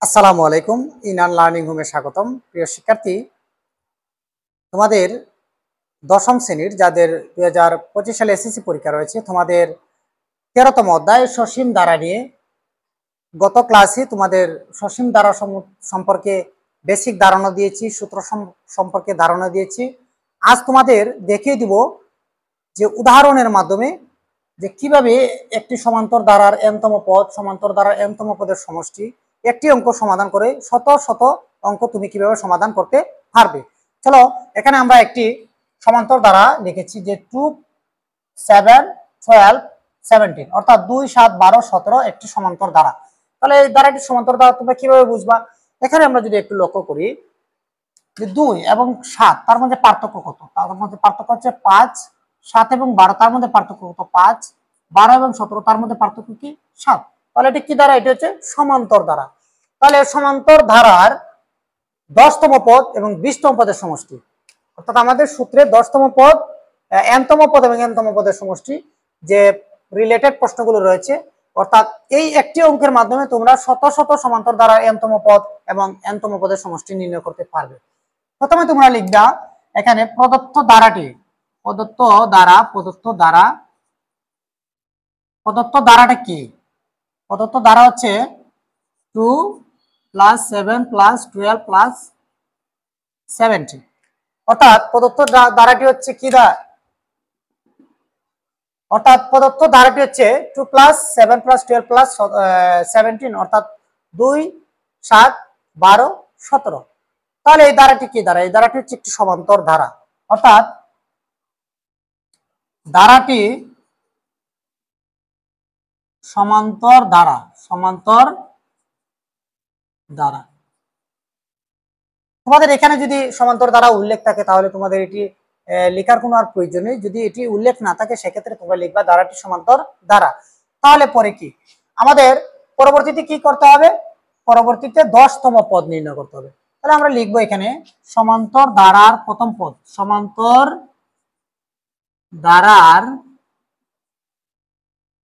আসসালামু আলাইকুম। ইনান লার্নিং হোমে স্বাগতম। প্রিয় শিক্ষার্থী, তোমাদের দশম শ্রেণীর যাদের 2025 সালে এসএসসি পরীক্ষা রয়েছে, তোমাদের 13তম অধ্যায় সসীম ধারা নিয়ে গত ক্লাসে তোমাদের সসীম ধারা সম্পর্কে বেসিক ধারণা দিয়েছি, সূত্র সম্পর্কে ধারণা দিয়েছি। আজ তোমাদের দেখিয়ে দিব যে উদাহরণের মাধ্যমে যে কিভাবে একটি সমান্তর ধারার এনতম পদ, সমান্তর ধারার এনতম পদের সমষ্টি, একটি অঙ্ক সমাধান করে শত শত অঙ্ক তুমি কিভাবে সমাধান করতে পারবে। চলো, এখানে আমরা একটি সমান্তর ধারা লিখেছি যে 2, 7, 12, 17 অর্থাৎ 2, 7, 12, 17 একটি সমান্তর ধারা। তাহলে এই ধারাটি সমান্তর ধারা তোমরা কিভাবে বুঝবা? এখানে আমরা যদি একটু লক্ষ্য করি যে 2 এবং 7 তার মধ্যে পার্থক্য কত? তার মধ্যে পার্থক্য হচ্ছে 5, 7 এবং 12 তার মধ্যে পার্থক্য কত? 5, 12 এবং 17 তার মধ্যে পার্থক্য কি? 7। তাহলে এটা কি ধারা? এটা হচ্ছে সমান্তর ধারা। তাহলে সমান্তর ধারার 10তম পদ এবং 20তম পদের সমষ্টি, অর্থাৎ আমাদের সূত্রে 10তম পদ, nতম পদ এবং nতম পদের সমষ্টি যে রিলেটেড প্রশ্নগুলো রয়েছে, অর্থাৎ এই একটি অঙ্কের মাধ্যমে তোমরা শত শত সমান্তর ধারার nতম পদ এবং nতম পদের সমষ্টি নির্ণয় করতে পারবে। প্রথমে তোমরা লিখবা এখানে প্রদত্ত ধারাটি, প্রদত্ত ধারাটা কি? প্রদত্ত ধারা হচ্ছে 2 + 7 + 12 + 70, অর্থাৎ প্রদত্ত ধারাটি হচ্ছে কি অর্থাৎ প্রদত্ত ধারাটি হচ্ছে 2 + 7 + 12 + 17 অর্থাৎ 2, 7, 12, 17। তাহলে এই ধারাটি কি ধারা? এই ধারাটি হচ্ছে একটি সমান্তর ধারা, অর্থাৎ ধারাটি সমান্তর ধারা। তোমাদের এখানে যদি সমান্তর ধারা উল্লেখ থাকে তাহলে তোমাদের এটি লেখার কোনো আর প্রয়োজন নেই। যদি এটি উল্লেখ না থাকে সেক্ষেত্রে তোমরা লিখবা ধারাটি সমান্তর ধারা। তাহলে পরে কি আমাদের পরবর্তীতে কি করতে হবে? পরবর্তীতে 10তম পদ নির্ণয় করতে হবে। তাহলে আমরা লিখবো এখানে সমান্তর ধারার প্রথম পদ, সমান্তর ধারার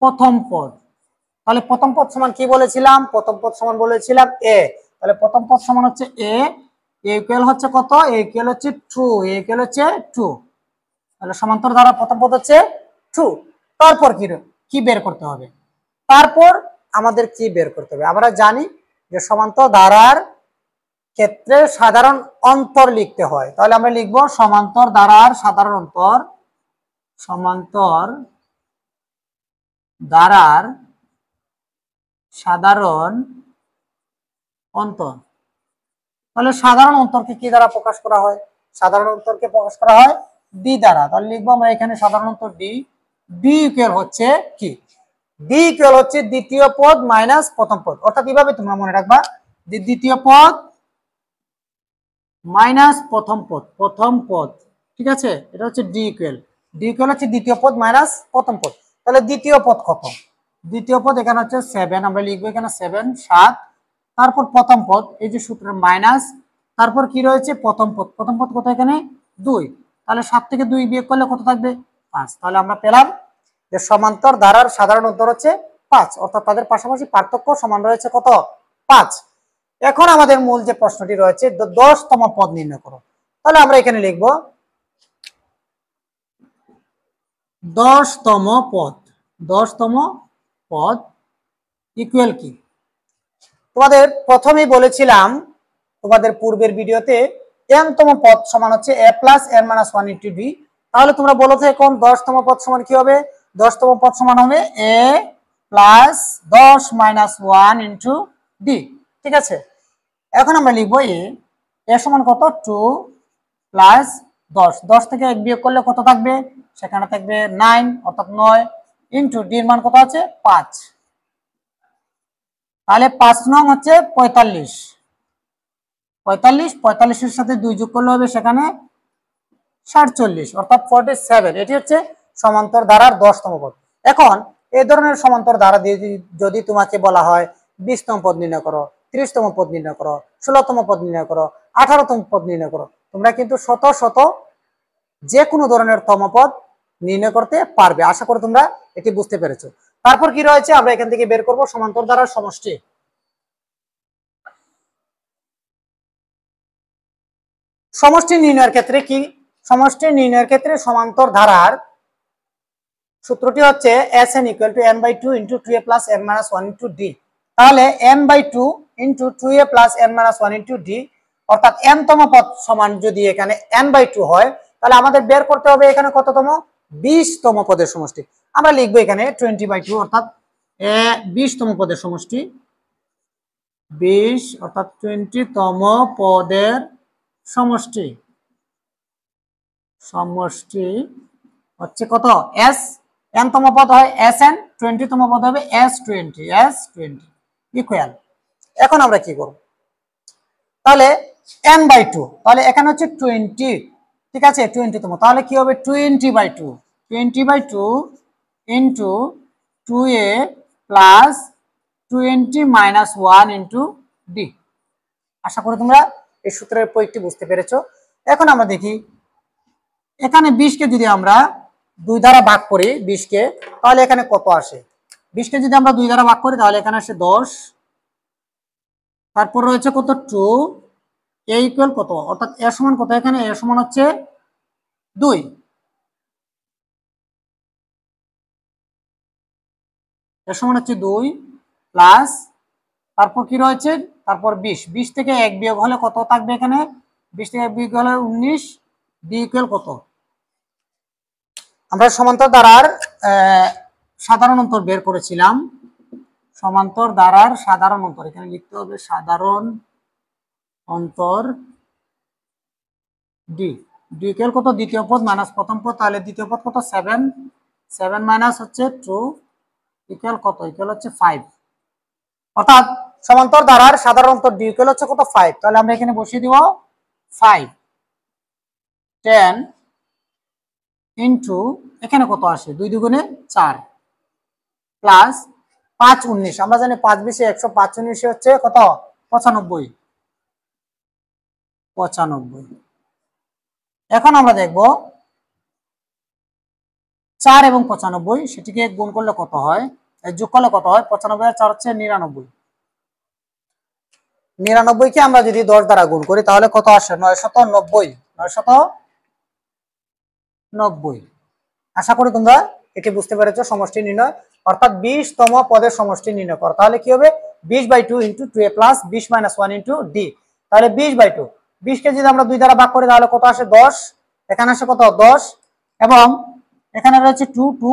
প্রথম পদ। তাহলে প্রথম পদ সমান কি বলেছিলাম? প্রথম পদ সমান বলেছিলাম এ। তাহলে প্রথম পদ সমান হচ্ছে এ ইকুয়াল হচ্ছে কত? এ ইকুয়াল হচ্ছে 2, এ ইকুয়াল হচ্ছে 2। তাহলে সমান্তর ধারা প্রথম পদ হচ্ছে 2। তারপর কি বের করতে হবে? তারপর আমাদের কি বের করতে হবে? আমরা জানি যে সমান্তর ধারার ক্ষেত্রে সাধারণ অন্তর লিখতে হয়। তাহলে আমরা লিখব সমান্তর ধারার সাধারণ অন্তর, সমান্তর ধারার সাধারণ অন্তর। তাহলে সাধারণ অন্তরকে কি দ্বারা প্রকাশ করা হয়? সাধারণ অন্তরকে প্রকাশ করা হয় ডি দ্বারা। তাহলে লিখবো আমরা এখানে সাধারণ অন্তর ডি। ডি ইকুয়াল হচ্ছে কি? ডি ইকুয়াল হচ্ছে দ্বিতীয় পদ মাইনাস প্রথম পদ। অর্থাৎ এইভাবে তোমরা মনে রাখবা যে দ্বিতীয় পদ মাইনাস প্রথম পদ, ঠিক আছে? এটা হচ্ছে ডি ইকুয়াল। ডি ইকুয়াল হচ্ছে দ্বিতীয় পদ মাইনাস প্রথম পদ। তাহলে দ্বিতীয় পদ কত? দ্বিতীয় পদ এখানে হচ্ছে 7, আমরা লিখবো এখানে 7, 7। তারপর প্রথম পদ, এই যে সূত্রের মাইনাস, তারপর কি রয়েছে? প্রথম পদ কত? এখানে 2। তাহলে 7 থেকে 2 বিয়োগ করলে কত থাকবে? 5। তাহলে আমরা পেলাম যে সমান্তর ধারার সাধারণ অন্তর হচ্ছে 5, অর্থাৎ তাদের পাশাপাশি পার্থক্য সমান রয়েছে কত? 5। এখন আমাদের মূল যে প্রশ্নটি রয়েছে 10তম পদ নির্ণয় করো। তাহলে আমরা এখানে লিখব 10তম পদ ইকুয়াল কি? তোমাদের প্রথমেই বলেছিলাম তোমাদের পূর্বের ভিডিওতে nতম পদ সমান হচ্ছে a + n - 1 * d। তাহলে তোমরা বলো তো এখন 10তম পদ সমান কি হবে? 10তম পদ সমান হবে a + 10 - 1 * d, ঠিক আছে? এখন আমরা লিখবো এ সমান কত? 2 + 10, 10 থেকে 1 বিয়োগ করলে কত থাকবে? সেখানে থাকবে 9, অর্থাৎ 9 ইনটু ডি এর মান কত আছে? 5। তাহলে 5 নং হচ্ছে 45, 45 এর সাথে 2 যোগ করলে হবে সেখানে 47, অর্থাৎ 47। এটি হচ্ছে সমান্তর ধারার 10তম পদ। এখন এই ধরনের সমান্তর ধারা দিয়ে যদি তোমাকে বলা হয় 20তম পদ নির্ণয় করো, 30তম পদ নির্ণয় করো, 16তম পদ নির্ণয় করো, 18তম পদ নির্ণয় করো, তোমরা কিন্তু শত শত যে কোনো ধরনের তম পদ নির্ণয় করতে পারবে। আশা করি তোমরা এটি বুঝতে পেরেছো। তারপর কি রয়েছে? আমরা এখান থেকে বের করব সমান্তর ধারার সমষ্টি। সমষ্টি নির্ণয়ের ক্ষেত্রে কি, সমষ্টি নির্ণয়ের ক্ষেত্রে সমান্তর ধারার সূত্রটি হচ্ছে Sn = n/2 × 2a + n - 1 × d। তাহলে n/2 × 2a + n - 1 × d, অর্থাৎ n তম পদ সমান যদি এখানে n/2 হয়, তাহলে আমাদের বের করতে হবে এখানে কততম, 20 তম পদের সমষ্টি। আমরা লিখবো এখানে 20/2, অর্থাৎ 20 তম পদের সমষ্টি, 20 অর্থাৎ 20 তম পদের সমষ্টি, সমষ্টি হচ্ছে কত, s, n তম পদ হয় Sn, 20 তম পদ হবে S20 ইকুয়াল। এখন আমরা কি করব, তাহলে n/2, তাহলে এখানে হচ্ছে 20, ঠিক আছে, 20 তম, তাহলে কি হবে 20/2 × 2a + 20 - 1 × d। আশা করি তোমরা এই সূত্রের প্রয়োগটি বুঝতে পেরেছো। এখন আমরা দেখি এখানে 20 কে যদি আমরা 2 দ্বারা ভাগ করি 20 কে, তাহলে এখানে কত আসে, 20 কে যদি আমরা 2 দ্বারা ভাগ করি তাহলে এখানে আসে 10, তারপর রয়েছে কত 2, a = কত, অর্থাৎ a সমান কত, এখানে a সমান হচ্ছে 2, a সমান হচ্ছে 2 প্লাস, তারপর কি রয়েছে, তারপর 20 থেকে 1 বিয়োগ হলে কত থাকবে এখানে, 20 থেকে 1 বিয়োগ হলে 19, d = কত। আমরা সমান্তর ধারার সাধারণ অন্তর বের করেছিলাম, সমান্তর ধারার সাধারণ অন্তর, এখানে লিখতে হবে সাধারণ অন্তর d, d = কত, দ্বিতীয় পদ মাইনাস প্রথম পদ, তাহলে দ্বিতীয় পদ কত 7, 7 মাইনাস হচ্ছে 2 ইকুয়াল কত, ইকুয়াল হচ্ছে 5, অর্থাৎ সমান্তর ধারার সাধারণ অন্তর d ইকুয়াল হচ্ছে কত 5। তাহলে আমরা এখানে বসিয়ে দিব 5, 10 ইনটু এখানে কত আসে, 2 দুগুণে 4 প্লাস 5 19, আমরা জানি 5 × 20 = 100, 5 × 19 হচ্ছে কত 95। এখন আমরা দেখব 4 এবং 95 সেটিকে গুণ করলে কত হয়, যোগ করলে কত হয়, 95 আর 4 হচ্ছে 99, 99 কে আমরা যদি 10 দ্বারা গুণ করি তাহলে কত আসে, 990। আশা করি তোমরা এটি বুঝতে পেরেছো সমষ্টি নির্ণয়, অর্থাৎ 20 তম পদের সমষ্টি নির্ণয় করো, তাহলে কি হবে 20/2 × 2a + 20 - 1 × d। তাহলে 20/2, 20 কে যদি আমরা 2 দ্বারা ভাগ করি তাহলে কত আসে 10, এখানে আসে কত 10, এবং এখানে রয়েছে 2,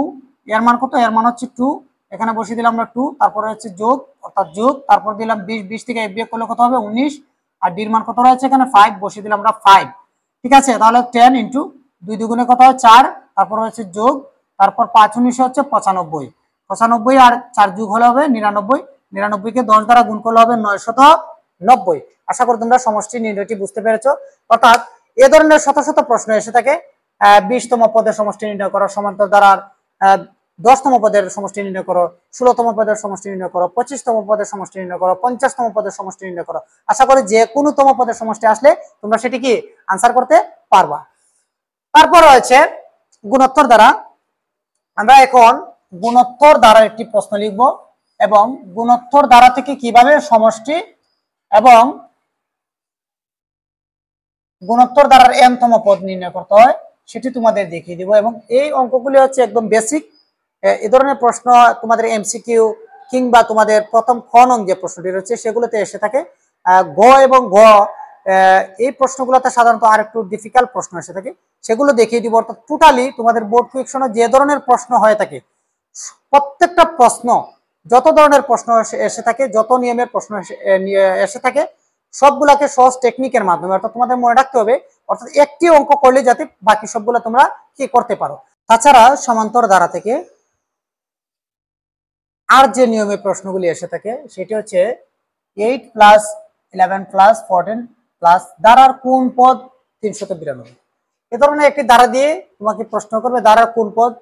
এর মান কত, এর মান হচ্ছে 2, এখানে বসিয়ে দিলাম আমরা 2, তারপরে হচ্ছে যোগ, অর্থাৎ যোগ, তারপর দিলাম 20 থেকে 1 বিয়োগ করলে কত হবে 19, আর d এর মান কত রয়েছে এখানে 5, বসিয়ে দিলাম আমরা 5, ঠিক আছে। তাহলে 10 × 2 দুগুণে কত হয় 4, তারপর হচ্ছে যোগ, তারপর 5 19 হচ্ছে 95, 95 আর 4 যোগ হলে হবে 99, 99 কে 10 দ্বারা গুণ করলে হবে 990। আশা করি তোমরা সমষ্টি নির্ণয়টি বুঝতে পেরেছো। অর্থাৎ এ ধরনের শত শত প্রশ্ন এসে থাকে, 20 তম পদের সমষ্টি নির্ণয় করো, সমান্তর ধারার 10 তম পদের সমষ্টি নির্ণয় করো, 16 তম পদের সমষ্টি নির্ণয় করো, 25 তম পদের সমষ্টি নির্ণয় করো, 50 তম পদের সমষ্টি নির্ণয় করো। আশা করি যে কোনো তম পদের সমষ্টি আসলে তোমরা সেটি কি আনসার করতে পারবা। তারপর রয়েছে গুণোত্তর দ্বারা। আমরা এখন গুণোত্তর দ্বারা একটি প্রশ্ন লিখব, এবং গুণোত্তর দ্বারা থেকে কিভাবে সমষ্টি এবং গুণোত্তর দ্বারার n তম পদ নির্ণয় করতে হয় সেটি তোমাদের দেখিয়ে দিব। এবং এই অঙ্কগুলি হচ্ছে একদম বেসিক, এই ধরনের প্রশ্ন তোমাদের এমসিকিউ কিংবা তোমাদের প্রথম খ নং যে প্রশ্নটি রয়েছে সেগুলোতে এসে থাকে। গ এবং ঘ এই প্রশ্নগুলোতে সাধারণত আর একটু ডিফিকাল্ট প্রশ্ন এসে থাকে, সেগুলো দেখিয়ে দিব। অর্থাৎ টোটালি তোমাদের বোর্ড কুয়েকশনে যে ধরনের প্রশ্ন হয়ে থাকে, প্রত্যেকটা প্রশ্ন, যত ধরনের প্রশ্ন এসে থাকে, যত নিয়মের প্রশ্ন এসে থাকে, সবগুলাকে সহজ টেকনিকের মাধ্যমে, অর্থাৎ তোমাদের মনে রাখতে হবে, অর্থাৎ একটি অঙ্ক করলে যাতে বাকি সবগুলো তোমরা কি করতে পারো। তাছাড়া সমান্তর ধারা থেকে আর যে নিয়মের প্রশ্নগুলি এসে থাকে সেটি হচ্ছে 8 + 11 + 14 প্লাস ধারার কোন পদ 392। এ ধরনের একটি ধারা দিয়ে তোমাকে প্রশ্ন করবে ধারার কোন পদ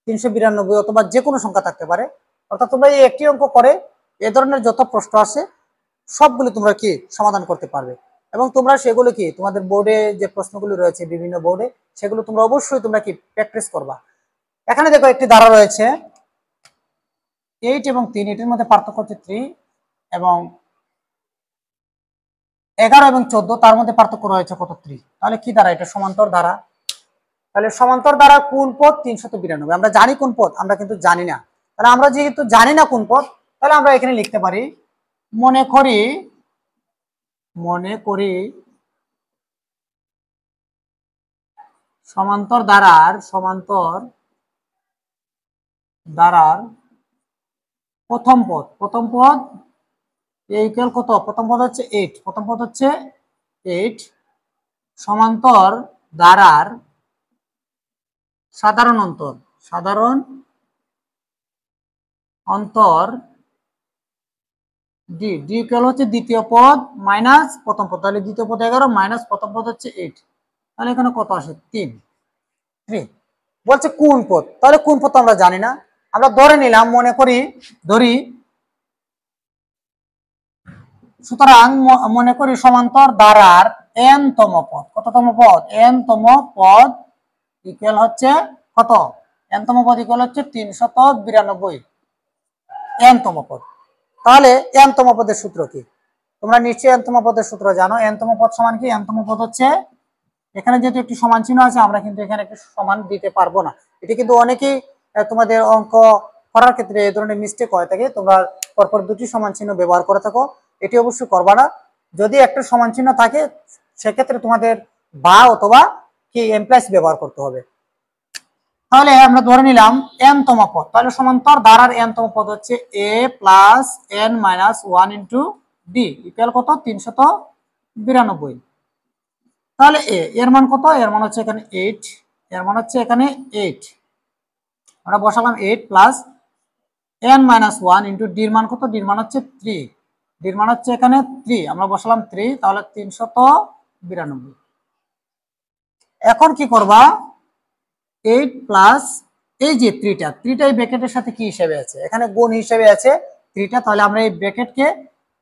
392 অথবা যে কোনো সংখ্যা থাকতে পারে। অর্থাৎ তোমরা এই একটি অঙ্ক করে এ ধরনের যত প্রশ্ন আসে সবগুলো তোমরা কি সমাধান করতে পারবে, এবং তোমরা সেগুলো কি তোমাদের বোর্ডে যে প্রশ্নগুলো রয়েছে বিভিন্ন বোর্ডে, সেগুলো তোমরা অবশ্যই তোমরা কি প্র্যাকটিস করবা। এখানে দেখো একটি ধারা রয়েছে 8 এবং 3, এটির মধ্যে পার্থক্য হচ্ছে 3, এবং 11 এবং 14 তার মধ্যে পার্থক্য রয়েছে কত 3, তাহলে কি দ্বারা এটা সমান্তর দ্বারা। তাহলে সমান্তর দ্বারা কোন পদ 392, আমরা জানি কোন পদ, আমরা কিন্তু জানি না। তাহলে আমরা যেহেতু জানি না কোন পদ, তাহলে আমরা এখানে লিখতে পারি মনে করি সমান্তর দ্বারার প্রথম পদ ইকুয়াল কত, প্রথম পদ হচ্ছে 8, সমান্তর দ্বারার সাধারণ অন্তর ডি ইকুয়াল হচ্ছে দ্বিতীয় পদ মাইনাস প্রথম পদ, তাহলে দ্বিতীয় পদ 11 মাইনাস প্রথম পদ হচ্ছে 8, তাহলে এখানে কত আসে 3। বলছে কোন পদ, তাহলে কোন পদ আমরা জানি না, আমরা ধরে নিলাম ধরি, সুতরাং মনে করি সমান্তর দ্বারার n তম পদ, কততম পদ, n তম পদ ইকুয়াল হচ্ছে কত, n তম পদ ইকুয়াল হচ্ছে 392 n তম পদ। তাহলে n তম পদের সূত্র কি, তোমরা নিশ্চয়ই n তম পদের সূত্র জানো। n তম পদ সমান কি, n তম পদ হচ্ছে, এখানে যেহেতু একটি সমান চিহ্ন আছে আমরা কিন্তু এখানে একটি সমান দিতে পারবো না। এটি কিন্তু অনেকেই তোমাদের অঙ্ক করার ক্ষেত্রে এই ধরনের মিস্টেক হয়ে থাকে, তোমরা পরপর দুটি সমান চিহ্ন ব্যবহার করে থাকো, এটি অবশ্যই করবা না। যদি একটা সমান চিহ্ন থাকে সেক্ষেত্রে তোমাদের বা অথবা কি এমপ্লাস ব্যবহার করতে হবে। তাহলে আমরা ধরে নিলাম n তম পদ, তাহলে সমান্তর দ্বারার n তম পদ হচ্ছে a plus n minus 1 into D equal কত 392। তাহলে এর মান কত, এর মান হচ্ছে এখানে 8, এর মান হচ্ছে এখানে 8, আমরা বসালাম 8 প্লাস n মাইনাস 1 ইন্টু ডির মান কত, ডির মান হচ্ছে 3, ডির মান হচ্ছে এখানে 3, আমরা বসালাম 3, তাহলে 392। এখন কি করবা, 8 প্লাস এই যে 3টা এই ব্র্যাকেটের সাথে কি হিসেবে আছে, এখানে গুণ হিসেবে আছে 3টা, তাহলে আমরা এই ব্র্যাকেটকে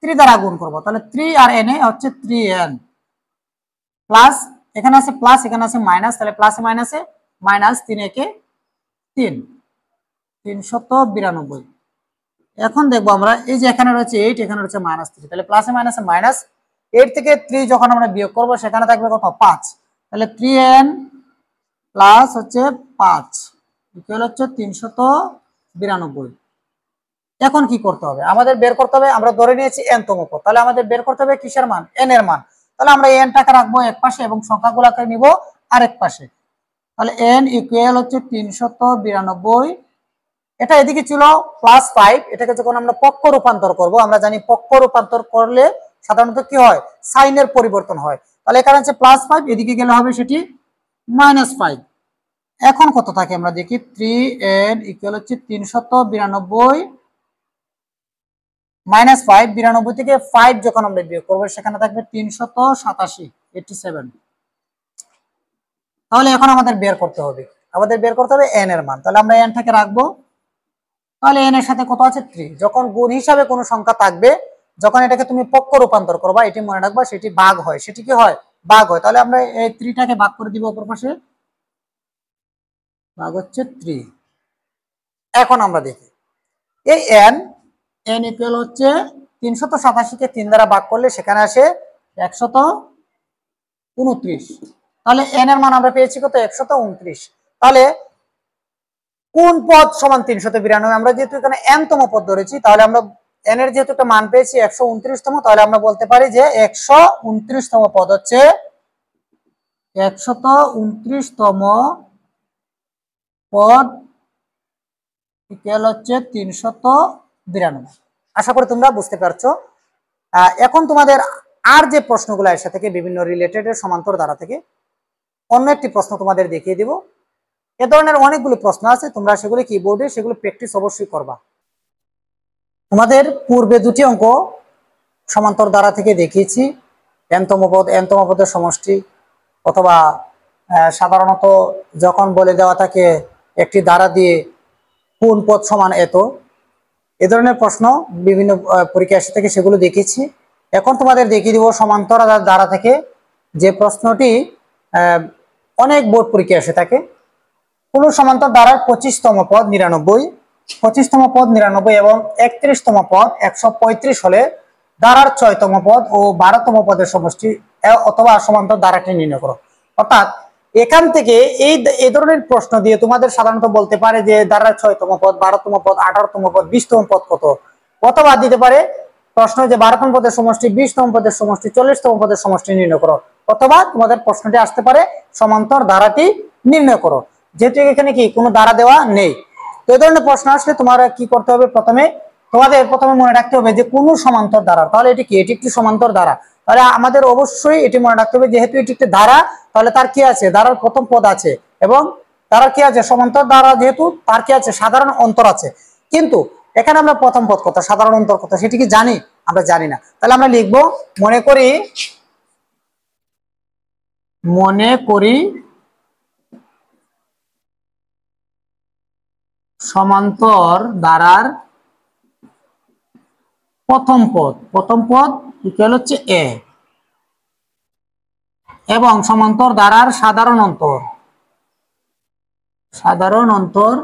3 দ্বারা গুণ করব, তাহলে 3 আর n এ হচ্ছে 3n প্লাস এখানে আছে প্লাস এখানে আছে মাইনাস, তাহলে প্লাসে মাইনাসে মাইনাস 3 একে 3, 392। এখন দেখবো আমরা এই যে এখানে রয়েছে 8, এখানে রয়েছে -3, তাহলে প্লাসে মাইনাসে মাইনাস, 8 থেকে 3 যখন আমরা বিয়োগ করব সেখানে থাকবে কত 5, তাহলে 3n প্লাস হচ্ছে 5 ইকুয়াল হচ্ছে 392। এখন কি করতে হবে, আমাদের বের করতে হবে, আমরা ধরে নিয়েছি n তম পদ, তাহলে আমাদের বের করতে হবে কিসের মান, n এর মান। তাহলে আমরা n টাকে রাখবো এক পাশে এবং সংখ্যাগুলোকে নিব আরেক পাশে, তাহলে n ইকুয়াল হচ্ছে 392। এটা এদিকে ছিল +5, এটাকে যখন আমরা পক্ষ রূপান্তর করব, আমরা জানি পক্ষ রূপান্তর করলে সাধারণত কি হয়, সাইনের পরিবর্তন হয়, তাহলে এখানে হচ্ছে +5, এদিকে গেলে হবে সেটি -5। এখন কত থাকে আমরা দেখি, 3n ইকুয়াল হচ্ছে 392 -5, 92 থেকে 5 যখন আমরা বিয়োগ করবো সেখানে থাকবে 387। তাহলে এখন আমাদের বের করতে হবে n এর মান, তাহলে আমরা n টাকে রাখবো, তাহলে n এর সাথে কত আছে 3, যখন গুণ হিসাবে কোনো সংখ্যা থাকবে, যখন এটাকে তুমি পক্ষ রূপান্তর করবা, এটি মনে রাখবা সেটি ভাগ হয়, সেটি কি হয়, ভাগ হয়। তাহলে আমরা এই 3 টাকে ভাগ করে দিব অপর পাশে, ভাগ হচ্ছে 3। এখন আমরা দেখি এই n ইকুয়াল হচ্ছে 387 কে 3 দ্বারা ভাগ করলে সেখানে আসে 129, তাহলে n এর মান আমরা পেয়েছি কত 129। তাহলে কোন পদ সমান 392, আমরা যেহেতু এখানে n তম পদ ধরেছি, তাহলে আমরা n এর যেহেতু একটা মান পেয়েছি 129 তম, তাহলে আমরা বলতে পারি যে 129 তম পদ হচ্ছে 129 তম পদ ইকুয়াল হচ্ছে 392। আশা করি তোমরা বুঝতে পারছো। এখন তোমাদের আর যে প্রশ্নগুলো এসে থেকে বিভিন্ন রিলেটেড সমান্তর দ্বারা থেকে অন্য একটি প্রশ্ন তোমাদের দেখিয়ে দিব। এ ধরনের অনেকগুলো প্রশ্ন আছে, তোমরা সেগুলো কিবোর্ডে সেগুলো প্র্যাকটিস অবশ্যই করবা। তোমাদের পূর্বে দুটি অঙ্ক সমান্তর দ্বারা থেকে দেখিয়েছি, n তম পদের সমষ্টি, অথবা সাধারণত যখন বলে দেওয়া থাকে একটি দ্বারা দিয়ে কোন পদ সমান এত, এ ধরনের প্রশ্ন বিভিন্ন পরীক্ষা এসে থেকে সেগুলো দেখিয়েছি। এখন তোমাদের দেখিয়ে দিব সমান্তর দ্বারা থেকে যে প্রশ্নটি অনেক বোর্ড পরীক্ষা এসে থাকে, কোন সমান্তর দ্বারার 25তম পদ 99, 25তম পদ 99 এবং 31তম পদ 135 হলে ধারার 6তম পদ ও 12তম পদের সমষ্টি অথবা সমান্তর ধারাটি নির্ণয় করো। অর্থাৎ এখান থেকে এই ধরনের প্রশ্ন দিয়ে তোমাদের সাধারণত বলতে পারে যে ধারার 6তম পদ, 12তম পদ, 18তম পদ, 20তম পদ কত, অথবা দিতে পারে প্রশ্ন যে 12তম পদের সমষ্টি, 20তম পদের সমষ্টি, 40তম পদের সমষ্টি নির্ণয় করো, অথবা তোমাদের প্রশ্নটি আসতে পারে সমান্তর ধারাটি নির্ণয় করো। যেহেতু এখানে কি কোনো ধারা দেওয়া নেই, তো এই ধরনের প্রশ্ন আসলে তোমার কি করতে হবে, প্রথমে মনে রাখতে হবে যে কোন সমান্তর ধারা, তাহলে এটি কি, এটি একটি সমান্তর ধারা, তাহলে আমাদের অবশ্যই এটি মনে রাখতে হবে যেহেতু এটি একটি ধারা, তাহলে তার কি আছে, ধারার প্রথম পদ আছে এবং ধারার কি আছে, সমান্তর ধারা যেহেতু তার কি আছে, সাধারণ অন্তর আছে। কিন্তু এখানে আমরা প্রথম পদ কত, সাধারণ অন্তর কত, সেটি কি জানি? আমরা জানি না। তাহলে আমরা লিখবো মনে করি সমান্তর ধারার প্রথম পদ ইকুয়াল হচ্ছে এ, এবং সমান্তর ধারার সাধারণ অন্তর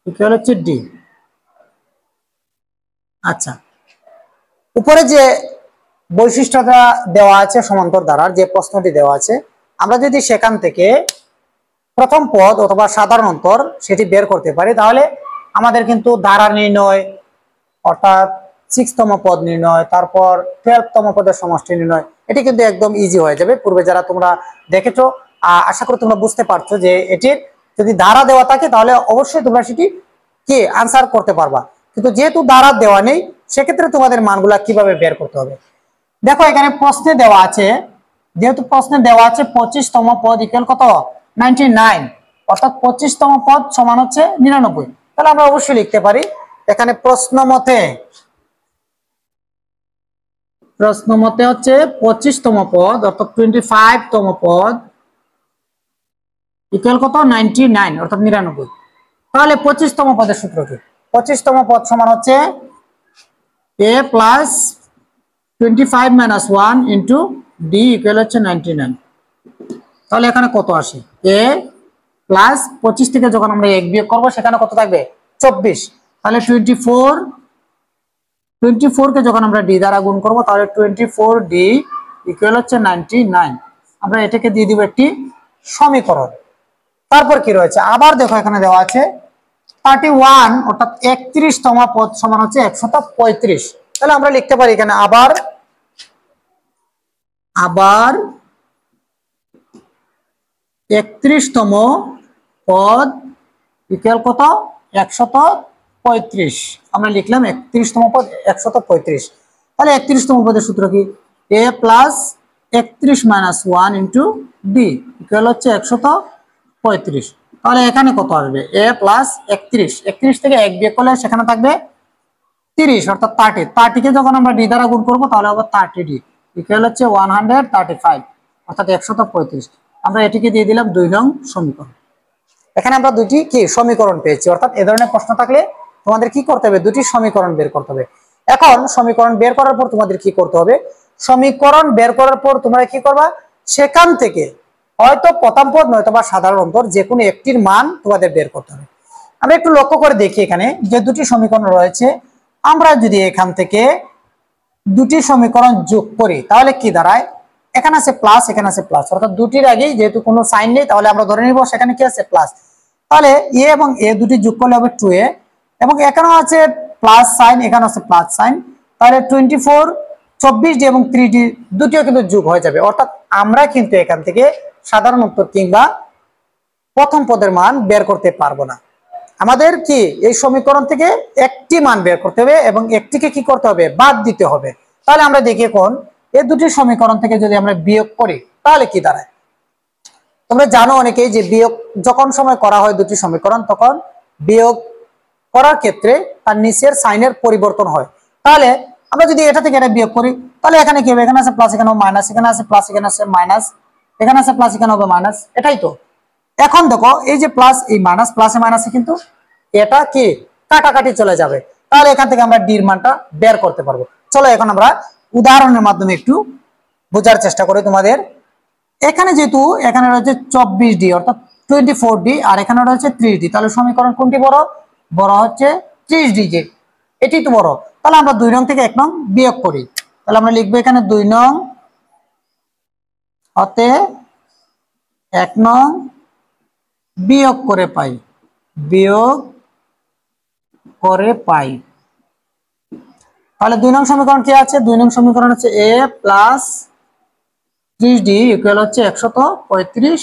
ইকুয়াল হচ্ছে ডি। আচ্ছা, উপরে যে বৈশিষ্ট্যটা দেওয়া আছে সমান্তর ধারার, যে প্রশ্নটি দেওয়া আছে, আমরা যদি সেখান থেকে প্রথম পদ অথবা সাধারণ অন্তর সেটি বের করতে পারি, তাহলে আমাদের কিন্তু ধারা নির্ণয়, অর্থাৎ 6তম পদ নির্ণয়, তারপর 12তম পদের সমষ্টি নির্ণয়, এটি কিন্তু একদম ইজি হয়ে যাবে। পূর্বে যারা তোমরা দেখেছো, আশা করি তোমরা বুঝতে পারছো যে এটির যদি ধারা দেওয়া থাকে তাহলে অবশ্যই তোমরা সেটি কি আনসার করতে পারবা। কিন্তু যেহেতু ধারা দেওয়া নেই, সেক্ষেত্রে তোমাদের মানগুলা কিভাবে বের করতে হবে। দেখো এখানে প্রশ্নে দেওয়া আছে, যেহেতু প্রশ্নে দেওয়া আছে 25তম পদ ইকুয়াল কত, 99, অর্থাৎ 25তম পদ সমান হচ্ছে 99। তাহলে আমরা অবশ্যই লিখতে পারি এখানে প্রশ্ন মতে হচ্ছে 25তম পদ অর্থাৎ 25তম পদ ইকুয়াল কত, 99 অর্থাৎ 99। তাহলে 25তম পদের সূত্র কি, 25তম পদ সমান হচ্ছে a plus 25 minus 1 into D equal হচ্ছে 99। তাহলে এখানে কত আসে, a প্লাস 25 থেকে যখন আমরা 1 বিয়োগ করবো সেখানে কত থাকবে, 24। তাহলে 24 কে যখন আমরা ডি দ্বারা গুণ করবো তাহলে 24d ইকুয়াল হচ্ছে 99। আমরা এটাকে দিয়ে দিব একটি সমীকরণ। তারপর কি রয়েছে, আবার দেখো এখানে দেওয়া আছে 31 অর্থাৎ 31তম পদ সমান হচ্ছে 135। তাহলে আমরা লিখতে পারি এখানে আবার 31তম পদ ইকুয়াল কত, 135। আমরা লিখলাম 31তম পদ 135। তাহলে 31তম পদের সূত্র কি, a plus 31 minus 1 into D equal হচ্ছে 135। তাহলে এখানে কত আসবে, a প্লাস 31 থেকে 1 বিয়োগ করলে সেখানে থাকবে 30 অর্থাৎ 30 কে যখন আমরা ডি দ্বারা গুণ করবো তাহলে আবার 30d ইকুয়াল হচ্ছে 135 অর্থাৎ 135। আমরা এটিকে দিয়ে দিলাম 2 নং সমীকরণ। এখানে আমরা দুটি কি সমীকরণ পেয়েছি, অর্থাৎ এ ধরনের প্রশ্ন থাকলে তোমাদের কি করতে হবে, দুটি সমীকরণ বের করতে হবে। এখন সমীকরণ বের করার পর তোমাদের কি করতে হবে, সমীকরণ বের করার পর তোমরা কি করবা, সেখান থেকে হয়তো প্রথম পদ নয়তো বা সাধারণ অন্তর যে কোনো একটির মান তোমাদের বের করতে হবে। আমরা একটু লক্ষ্য করে দেখি এখানে যে দুটি সমীকরণ রয়েছে, আমরা যদি এখান থেকে দুটি সমীকরণ যোগ করি তাহলে কি দাঁড়ায়, এখানে আছে প্লাস, এখানে আছে প্লাস, অর্থাৎ দুটির আগেই যেহেতু কোনো সাইন নেই তাহলে আমরা ধরে নিব সেখানে কি আছে, প্লাস। তাহলে এ এবং এ দুটি যোগ করলে হবে 2a, এবং এখানেও আছে প্লাস সাইন, এখানে আছে প্লাস সাইন। তাহলে 24, 24d এবং 3d দুটিও কিন্তু যোগ হয়ে যাবে। অর্থাৎ আমরা কিন্তু এখান থেকে সাধারণ উত্তর কিংবা প্রথম পদের মান বের করতে পারবো না। আমাদের কি এই সমীকরণ থেকে একটি মান বের করতে হবে এবং একটিকে কি করতে হবে, বাদ দিতে হবে। তাহলে আমরা দেখি এখন এই দুটি সমীকরণ থেকে যদি আমরা বিয়োগ করি তাহলে কি দাঁড়ায়। তোমরা জানো অনেকেই যে বিয়োগ যখন সময় করা হয় দুটি সমীকরণ, তখন বিয়োগ করার ক্ষেত্রে তার নিচের সাইনের পরিবর্তন হয়। তাহলে আমরা যদি এটা থেকে এটা বিয়োগ করি তাহলে এখানে কি হবে, এখানে আছে প্লাস, এখানে মাইনাস, এখানে আছে প্লাস, এখানে আছে মাইনাস, এখানে আছে প্লাস, এখানে হবে মাইনাস, এটাই তো। এখন দেখো এই যে প্লাস, এই মাইনাস প্লাসে মাইনাসে কিন্তু এটা কি কাটাকাটি চলে যাবে। তাহলে এখান থেকে আমরা ডির মানটা বের করতে পারবো। চলো এখন আমরা উদাহরণের মাধ্যমে একটু বোঝার চেষ্টা করি তোমাদের। এখানে যেহেতু এখানে রয়েছে 24d অর্থাৎ 24d আর এখানে রয়েছে 30d, তাহলে সমীকরণ কোনটি বড়, বড় হচ্ছে 30d, যে এটি তো বড়। তাহলে আমরা 2 নং থেকে 1 নং বিয়োগ করি। তাহলে আমরা লিখবো এখানে 2 নং হতে 1 নং বিয়োগ করে পাই, বিয়োগ করে পাই। তাহলে 2 নং সমীকরণ কি আছে? 2 নং সমীকরণ হচ্ছে a প্লাস 30d ইকুয়াল হচ্ছে 135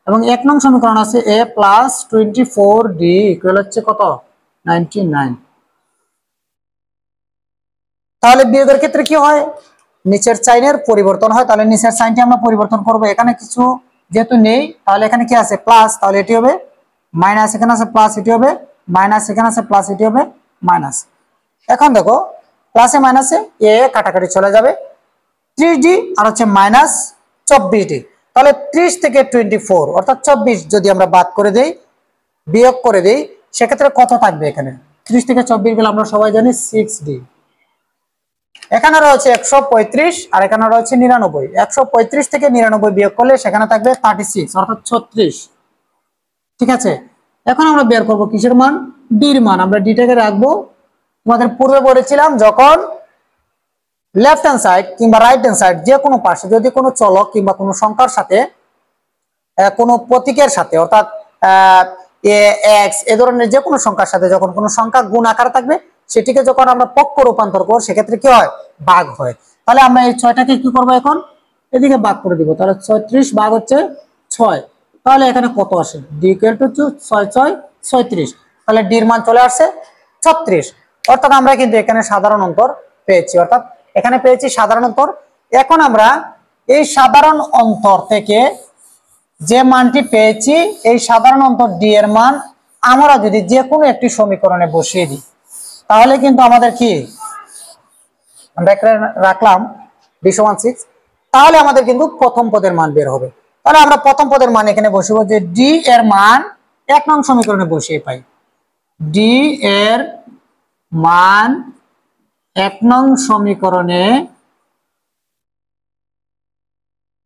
এবং 1 নং সমীকরণ আছে a প্লাস 24d ইকুয়াল হচ্ছে কত? 99। তাহলে বিয়োগের ক্ষেত্রে কি হয়? নিচের সাইনের পরিবর্তন হয়। তাহলে নিচের সাইনটি আমরা পরিবর্তন করব। এখানে কিছু যেহেতু নেই, তাহলে এখানে কি আছে? প্লাস, তাহলে এটি হবে মাইনাস, এখানে আছে প্লাস, এটি হবে মাইনাস, এখানে আছে প্লাস, এটি হবে মাইনাস। এখন দেখো প্লাসে মাইনাসে এ কাটাকাটি চলে যাবে, 30d আর হচ্ছে মাইনাস 24d। তাহলে 30 থেকে 24 অর্থাৎ 24 যদি আমরা বাদ করে দেই, বিয়োগ করে দেই, সেক্ষেত্রে কত থাকবে? এখানে 30 থেকে 24 গেলে আমরা সবাই জানি 6d। এখানে রয়েছে 135 আর এখানে রয়েছে 99। 135 থেকে 99 বিয়োগ করলে সেখানে থাকবে 36 অর্থাৎ 36। ঠিক আছে, এখন আমরা বের করব কিসের মান? ডির মান। আমরা ডিটাকে রাখবো। তোমাদের পূর্বে বলেছিলাম যখন লেফট হ্যান্ড সাইড কিংবা রাইট হ্যান্ড সাইড যে কোনো পাশে যদি কোনো চলক কিংবা কোনো সংখ্যার সাথে কোনো প্রতীকের সাথে অর্থাৎ এক্স এ ধরনের যে কোনো সংখ্যার সাথে যখন কোনো সংখ্যা গুণ আকারে থাকবে, সেটিকে যখন আমরা পক্ষ রূপান্তর করব সেক্ষেত্রে কি হয়? ভাগ হয়। তাহলে আমরা এই 6টাকে কি করব? এখন এদিকে ভাগ করে দিব। তাহলে 36 ভাগ হচ্ছে 6। তাহলে এখানে কত আসে? D equal to 6 6 36। তাহলে ডির মান চলে আসছে 36। অর্থাৎ আমরা কিন্তু এখানে সাধারণ অন্তর পেয়েছি, অর্থাৎ এখানে পেয়েছি সাধারণ অন্তর। এখন আমরা এই সাধারণ অন্তর থেকে যে মানটি পেয়েছি, এই সাধারণ অন্তর ডি এর মান আমরা যদি যে কোনো একটি সমীকরণে বসিয়ে দিই, তাহলে কিন্তু আমাদের কি আমরা রাখলাম d = 6, তাহলে আমাদের কিন্তু প্রথম পদের মান বের হবে। তাহলে আমরা প্রথম পদের মান এখানে বসাবো, যে ডি এর মান 1 নং সমীকরণে বসিয়ে পাই। ডি এর মান 1 নং সমীকরণে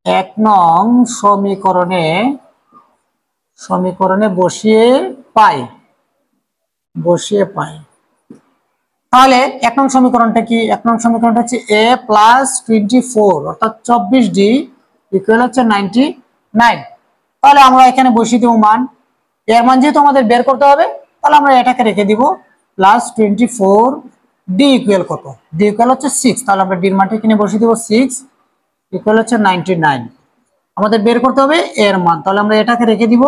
1 নং সমীকরণে বসিয়ে পাই। তাহলে 1 নং সমীকরণটা কি? 1 নং সমীকরণটা হচ্ছে a প্লাস 24 অর্থাৎ 24d ইকুয়াল হচ্ছে 99। তাহলে আমরা এখানে বসিয়ে দেব মান। এর মান যেহেতু আমাদের বের করতে হবে, তাহলে আমরা এটাকে রেখে দিব প্লাস 24d ইকুয়াল কত? d ইকুয়াল হচ্ছে 6। তাহলে আমরা ডির মানটা এখানে বসিয়ে দেব 6 ইকুয়াল হচ্ছে 99। আমাদের বের করতে হবে এর মান, তাহলে আমরা এটাকে রেখে দিব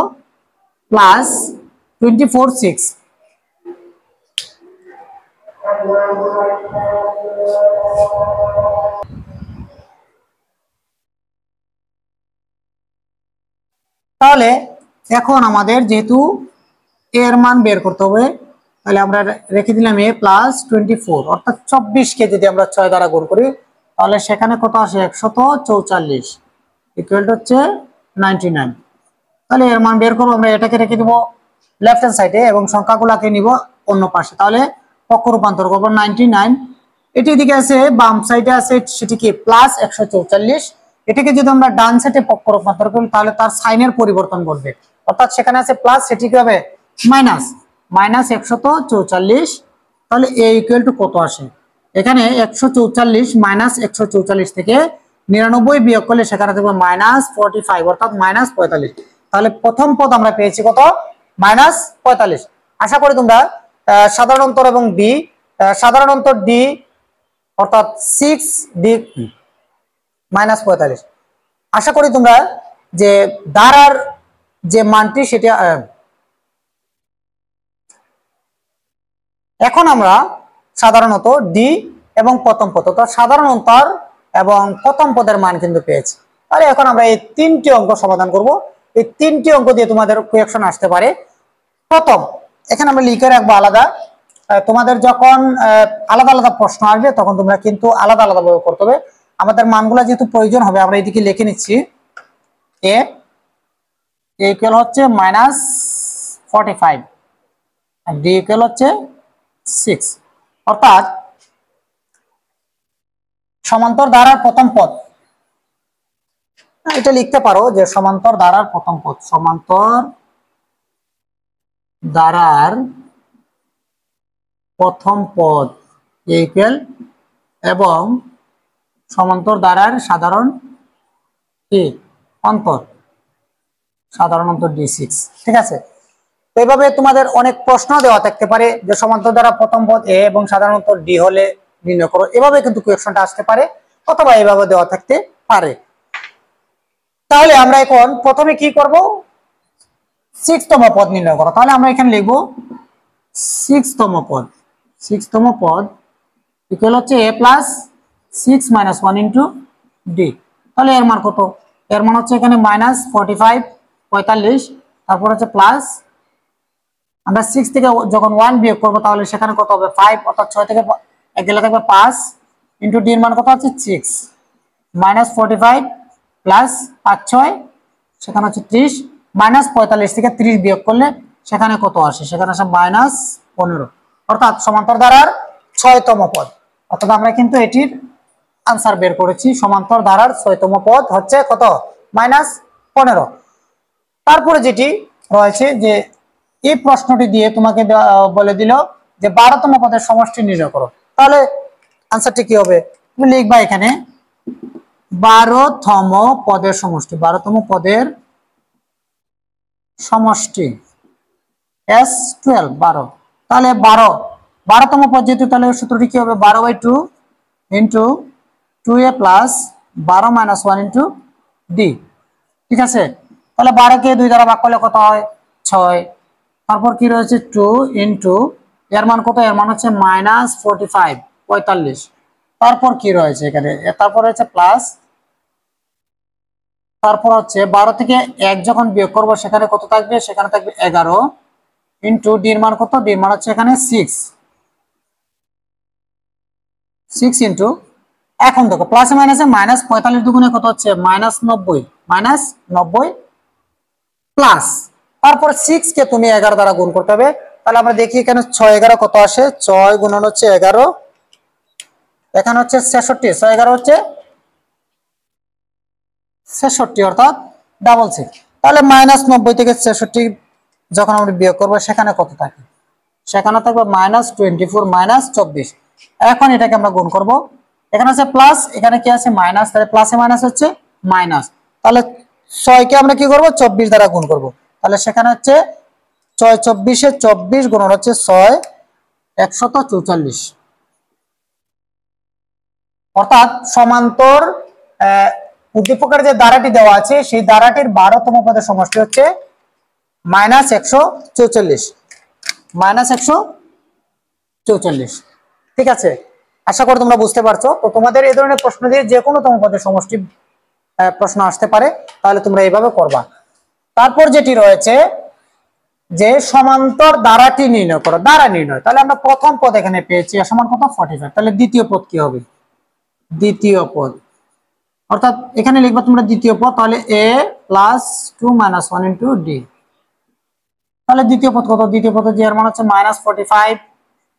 প্লাস 24 6। তাহলে এখন আমাদের যেহেতু এর মান বের করতে হবে, তাহলে আমরা রেখে দিলাম a প্লাস 24 অর্থাৎ 24কে যদি আমরা 6 দ্বারা গুণ করি, তাহলে সেখানে কত আসে? 144 ইকুয়াল হচ্ছে 99। তাহলে এর মান বের করবো, আমরা এটাকে রেখে দিব লেফট হ্যান্ড সাইডে এবং সংখ্যাগুলোকে নিব অন্য পাশে। তাহলে পক্ষ রূপান্তর করবো 99। এটি এদিকে আছে, বাম সাইডে আছে সেটি কি প্লাস 144। এটাকে যদি আমরা ডান সাইডে পক্ষ রূপান্তর করি, তাহলে তার সাইনের পরিবর্তন ঘটবে, অর্থাৎ সেখানে আছে প্লাস, সেটি কি হবে? মাইনাস। মাইনাস 144। তাহলে a ইকুয়াল টু কত আসে? এখানে 144 মাইনাস 144 থেকে 99 বিয়োগ করলে সেখানে থাকবে মাইনাস 45 অর্থাৎ মাইনাস 45। তাহলে প্রথম পদ আমরা পেয়েছি কত? মাইনাস 45। আশা করি তোমরা সাধারণ অন্তর এবং ডি, সাধারণ অন্তর ডি অর্থাৎ 6d মাইনাস 45, আশা করি তোমরা যে দ্বারার যে মানটি সেটা। এখন আমরা সাধারণত ডি এবং প্রথম পদ অর্থাৎ সাধারণ অন্তর এবং প্রথম পদের মান কিন্তু পেয়েছি। তাহলে এখন আমরা এই 3টি অঙ্ক সমাধান করব। এই 3টি অঙ্ক দিয়ে তোমাদের কোয়েকশন আসতে পারে। প্রথম, এখানে আমরা লিখে রাখবো আলাদা। তোমাদের যখন আলাদা আলাদা প্রশ্ন আসবে তখন তোমরা কিন্তু আলাদা আলাদা ভাবে করতে হবে। আমাদের মানগুলো যেহেতু প্রয়োজন হবে, আমরা এদিকে লিখে নিচ্ছি a ইকুয়াল হচ্ছে -45 আর d ইকুয়াল হচ্ছে 6, অর্থাৎ সমান্তর ধারার প্রথম পদ। এটা লিখতে পারো যে সমান্তর ধারার প্রথম পদ, সমান্তর ধারার প্রথম পদ এ ইকুয়াল এবং সমান্তর দ্বারার সাধারণ কি অন্তর, সাধারণ অন্তর D6। ঠিক আছে, তো এইভাবে তোমাদের অনেক প্রশ্ন দেওয়া থাকতে পারে যে সমান্তর দ্বারা প্রথম পদ এ এবং সাধারণ অন্তর ডি হলে নির্ণয় করো, এভাবে কিন্তু কোয়েশ্চনটা আসতে পারে অথবা এইভাবে দেওয়া থাকতে পারে। তাহলে আমরা এখন প্রথমে কি করব, 6তম পদ নির্ণয় করো। তাহলে আমরা এখানে লিখব 6তম পদ, 6তম পদ ইকুয়াল হচ্ছে a plus 6 minus 1 into D. তাহলে এর মান কত, এর মান হচ্ছে এখানে মাইনাস 45 45, তারপর হচ্ছে প্লাস আমরা 6 থেকে যখন 1 বিয়োগ করবো তাহলে সেখানে কত হবে 5, অর্থাৎ 6 থেকে 1 গেলে থাকবে 5 ইন্টু ডি এর মান কত হচ্ছে 6 মাইনাস 45 প্লাস 5 6 সেখানে হচ্ছে 30 মাইনাস 45 থেকে 30 বিয়োগ করলে সেখানে কত আসে, সেখানে আসে মাইনাস 15, অর্থাৎ সমান্তর ধারার 6তম পদ। অর্থাৎ আমরা কিন্তু এটির আনসার বের করেছি, সমান্তর ধারার 6তম পদ হচ্ছে কত মাইনাস 15। তারপরে যেটি রয়েছে যে এই প্রশ্নটি দিয়ে তোমাকে বলে দিল যে 12তম পদের সমষ্টি নির্ণয় করো। তাহলে আনসারটি কি হবে, তুমি লিখবা এখানে 12তম পদের সমষ্টি, 12তম পদের সমষ্টি S12 12। তাহলে 12তম পদ যেহেতু, তাহলে সূত্রটি কি হবে 12/2 into 2a plus 12 minus 1 into D. ঠিক আছে, তাহলে 12কে 2 দ্বারা ভাগ করলে কত হয় 6, তারপর কি রয়েছে 2 ইন্টু এর মান কত, এর মান হচ্ছে মাইনাস 45 45, তারপর কি রয়েছে এখানে, তারপর হচ্ছে প্লাস, তারপর হচ্ছে 12 থেকে 1 যখন বিয়োগ করব সেখানে কত থাকবে, সেখানে থাকবে 11 ইন্টু ডি এর মান কত, ডি এর মান হচ্ছে এখানে 6 ইন্টু, এখন দেখো প্লাসে মাইনাসে মাইনাস 45 দুগুণে কত হচ্ছে মাইনাস 90 প্লাস, তারপর 6 কে তুমি 11 দ্বারা গুণ করতে হবে। তাহলে আমরা দেখি এখানে 6 11 কত আসে, 6 গুণন হচ্ছে 11, এখানে হচ্ছে 66, 6 11 হচ্ছে 66, অর্থাৎ ডাবল 6। তাহলে মাইনাস 90 থেকে 66 যখন আমরা বিয়োগ করবো সেখানে কত থাকে, সেখানে থাকবে মাইনাস 24 মাইনাস 24। এখন এটাকে আমরা গুণ করব, এখানে আছে প্লাস, এখানে কি আছে মাইনাস, তাহলে প্লাসে মাইনাস হচ্ছে মাইনাস, তাহলে 6 কে আমরা কি করব 24 দ্বারা গুণ করব। তাহলে সেখানে হচ্ছে 6 24 24 গুণন হচ্ছে 6 144, অর্থাৎ সমান্তর উদ্দীপকের যে ধারাটি দেওয়া আছে সেই ধারাটির 12তম পদের সমষ্টি হচ্ছে মাইনাস 144, মাইনাস 144। ঠিক আছে, আশা করি তোমরা বুঝতে পারছো। তো তোমাদের এই ধরনের প্রশ্ন দিয়ে যে কোনো তম পদের সমষ্টি প্রশ্ন আসতে পারে, তাহলে তোমরা এইভাবে করবা। তারপর যেটি রয়েছে যে সমান্তর ধারাটি নির্ণয় করো, ধারা নির্ণয়। তাহলে আমরা প্রথম পদ এখানে পেয়েছি সমান কত 45, তাহলে দ্বিতীয় পদ কি হবে, দ্বিতীয় পদ, অর্থাৎ এখানে লিখবা তোমরা দ্বিতীয় পদ, তাহলে a plus 2 minus 1 into D. তাহলে দ্বিতীয় পদ কত, দ্বিতীয় পদের যে এর মান হচ্ছে মাইনাস 45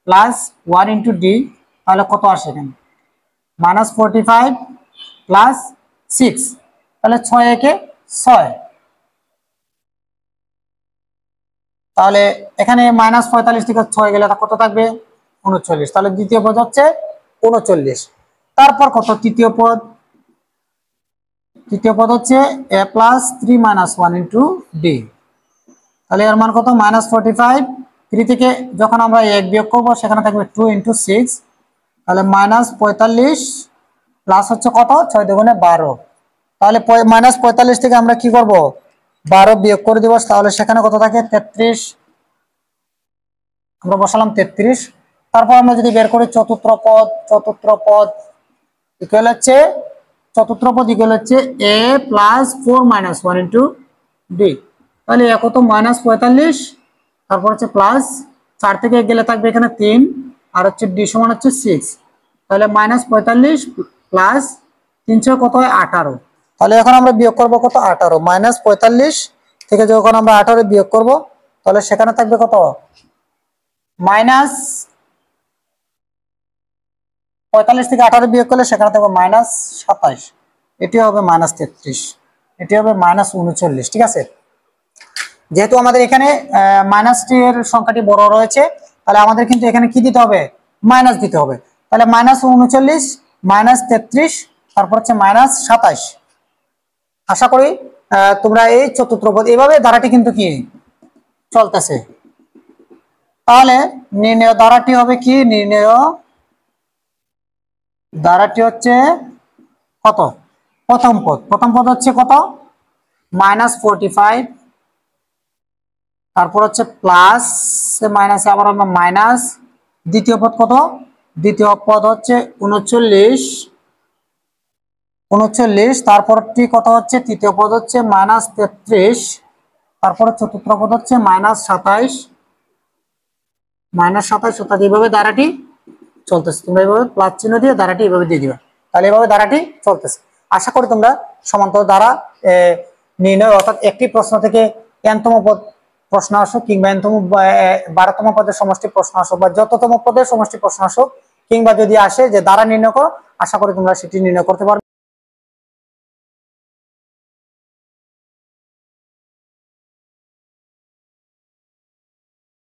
প্লাস 1 ইন্টু ডি, তাহলে কত আসে এখানে মাইনাস 45 প্লাস 6, তাহলে 6 একে 6, তাহলে এখানে মাইনাস 45 থেকে 6 গেলে কত থাকবে 39, তাহলে দ্বিতীয় পদ হচ্ছে 39। তারপর কত তৃতীয় পদ, তৃতীয় পদ হচ্ছে a plus 3 minus 1 into D. তাহলে এর মান কত মাইনাস 45, 3 থেকে যখন আমরা 1 বিয়োগ করবো সেখানে থাকবে 2 ইন্টু 6, তাহলে মাইনাস 45 প্লাস হচ্ছে কত 6 দুগুণে 12, তাহলে মাইনাস 45 থেকে আমরা কি করব 12 বিয়োগ করে দিব, তাহলে সেখানে কত থাকে 33, আমরা বসালাম 33। তারপর আমরা যদি বের করি চতুর্থ পদ, চতুর্থ পদ ইকুয়াল হচ্ছে, চতুর্থ পদ ইকুয়াল হচ্ছে a plus 4 minus 1 into D. তাহলে কত মাইনাস 45, তারপর হচ্ছে প্লাস 4 থেকে 1 গেলে থাকবে এখানে 3, আর হচ্ছে ডি সমান হচ্ছে 6, তাহলে মাইনাস 45 প্লাস 300 কত হয় 18। তাহলে এখন আমরা বিয়োগ করব কত 18, মাইনাস 45 থেকে যখন আমরা 18 বিয়োগ করব তাহলে সেখানে থাকবে কত মাইনাস 45 থেকে 18 বিয়োগ করলে সেখানে থাকবে মাইনাস 27, এটি হবে মাইনাস 33, এটি হবে মাইনাস 39। ঠিক আছে, যেহেতু আমাদের এখানে মাইনাসটির সংখ্যাটি বড় রয়েছে তাহলে আমাদের কিন্তু এখানে কি দিতে হবে মাইনাস দিতে হবে। তাহলে -39 -33 তারপর হচ্ছে -27। আশা করি তোমরা এই চতুর্থ পদ এভাবে ধারাটি কিন্তু কি চলতেছে। তাহলে নির্ণয় ধারাটি হবে কি, নির্ণয় ধারাটি হচ্ছে কত, প্রথম পদ হচ্ছে কত -45, তারপর হচ্ছে প্লাস মাইনাস আবার আমরা মাইনাস, দ্বিতীয় পদ কত, দ্বিতীয় পদ হচ্ছে 39, তারপরটি কত হচ্ছে, তৃতীয় পদ হচ্ছে -33, তারপরে চতুর্থ পদ হচ্ছে -27, অর্থাৎ এইভাবে ধারাটি চলতেছে। তোমরা এইভাবে প্লাস চিহ্ন দিয়ে ধারাটি এইভাবে দিয়ে দিবা, তাহলে এইভাবে ধারাটি চলতেছে। আশা করি তোমরা সমান্তরাল ধারা নির্ণয় অর্থাৎ একটি প্রশ্ন থেকে n-তম পদ প্রশ্ন আসুক কিংবা n-তম 12তম পদের সমষ্টি প্রশ্ন আসুক বা যততম পদের সমষ্টি প্রশ্ন আসুক, কিংবা যদি আসে যে ধারা নির্ণয় করো, আশা করি তোমরা সেটি নির্ণয় করতে পারবে।